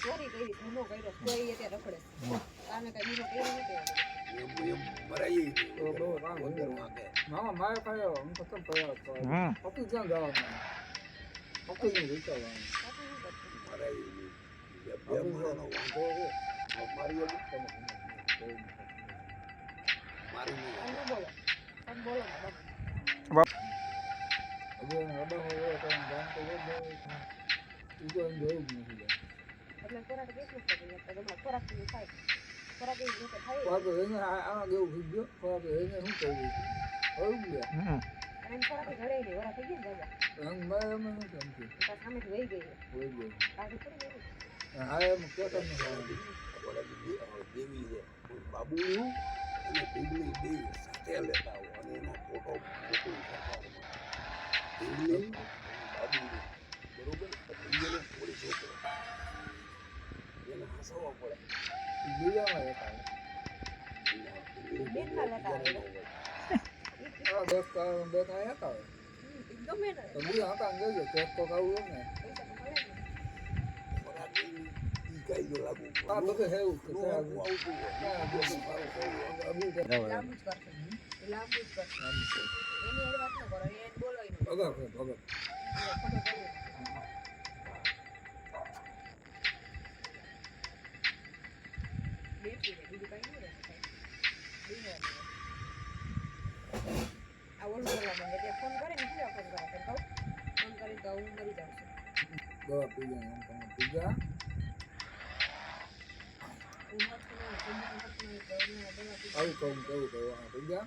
ચોરી કરી ગુનો કર્યો તો એ તે રખડે કામે કઈ ગુનો કર્યો નથી એમ મરાઈ તો બહુ કામ વગર માંગે મામા મારે ખાયો હું તો કેમ પડ્યો તો પપ્પુ ક્યાં જવાનું પપ્પુ ને વિચારવાનું મરાઈ બે મણનો વાંધો છે મારી એક તમે મારી નહીં બોલો બોલો હવે રડા હોય તો ગામ તો એ જો જોયું નથી એટલે કોરાટ કેટલું કરી તો તમારા કોરાટ ની થાય કોરાટ ની રીતે થાય તો એને આ જેવું થઈ ગયો તો એને શું કહું હોવું ગયા અને કોરાટ ઘરે ગઈ ઓરા થઈ ગઈ દાદા રંગ મેં મને સમજી તો સામે વહી ગઈ આ તો કરી ગઈ હા એમ કેતો ન ઓલા દેવી છે બાબુ અને પીગળી દેવી સાથે લેતા આવો અને એનો ફોટો મોકલી સરકારમાં પીગળી બાબુ બરોબર પીગળી થોડી છોકરો એને હસાવવા પડે બીજામાં લેતા બેનના લેતા આવે દોસ્ત બેન આયા હતા ગમે ને તો બીજા હતા ગયો કેક તો ખાવું ને પૈસા તો મળે ને કઈ લાગુ આ બધું હેવું છે લાંબુ જ કરશે લાંબુ જ કરશે એની એ વાત ન કરો એને બોલો એને ભગત ભગત બેસી રે બીજું કઈ નહીં રહે આ ઓલું કરવા માંગે તે ફોન કરે ને શું ફોન કરે તો કહું ફોન કરી તો હું મરી જાઉં છું દવા પી જાય એમ તમે પી જા આવું કહું કેવું કહું પી જા